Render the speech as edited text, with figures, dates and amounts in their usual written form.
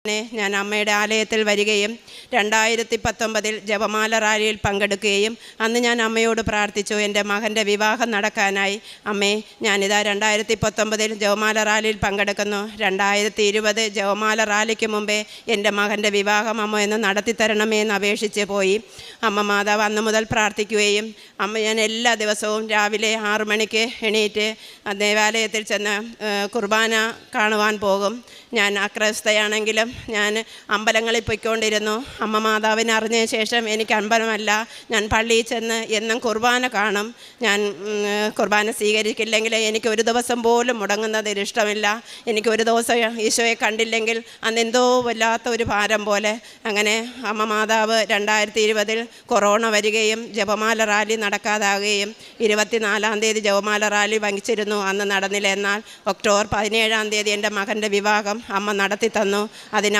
ഞാൻ അമ്മയുടെ ആലയത്തിൽ വരികയും 2019 ജപമാല റാലിയിൽ പങ്കെടുക്കുകയും അന്ന് ഞാൻ അമ്മയോട് പ്രാർത്ഥിച്ചു, എൻ്റെ മകൻ്റെ വിവാഹം നടക്കാനായി. അമ്മേ, ഞാനിതാ 2019 ജപമാല റാലിയിൽ പങ്കെടുക്കുന്നു. 2020 ജപമാല റാലിക്ക് മുമ്പേ എൻ്റെ മകൻ്റെ വിവാഹം അമ്മ എന്ന് നടത്തിത്തരണമേ എന്ന് അപേക്ഷിച്ച് പോയി. അമ്മ മാതാവ് അന്ന് മുതൽ പ്രാർത്ഥിക്കുകയും ഞാൻ എല്ലാ ദിവസവും രാവിലെ 6 മണിക്ക് എണീറ്റ് ദേവാലയത്തിൽ ചെന്ന് കുർബാന കാണുവാൻ പോകും. ഞാൻ അക്രൈസ്തയാണെങ്കിലും ഞാൻ അമ്പലങ്ങളിൽ പോയിക്കൊണ്ടിരുന്നു. അമ്മ മാതാവിനെ അറിഞ്ഞ ശേഷം എനിക്ക് അമ്പലമല്ല, ഞാൻ പള്ളിയിൽ ചെന്ന് എന്നും കുർബാന കാണും. ഞാൻ കുർബാന സ്വീകരിക്കില്ലെങ്കിൽ എനിക്ക് ഒരു ദിവസം പോലും മുടങ്ങുന്നതിൽ ഇഷ്ടമില്ല. എനിക്ക് ഒരു ദിവസം ഈശോയെ കണ്ടില്ലെങ്കിൽ അന്നെന്തോ വല്ലാത്ത ഒരു ഭാരം പോലെ. അങ്ങനെ അമ്മ മാതാവ് 2020 കൊറോണ വരികയും ജപമാല റാലി നടക്കാതാകുകയും 24-ാം തീയതി ജപമാല റാലി വഹിച്ചിരുന്നു. അന്ന് നടന്നില്ല. എന്നാൽ ഒക്ടോബർ 17-ാം തീയതി എൻ്റെ മകൻ്റെ വിവാഹം അമ്മ നടത്തി തന്നു.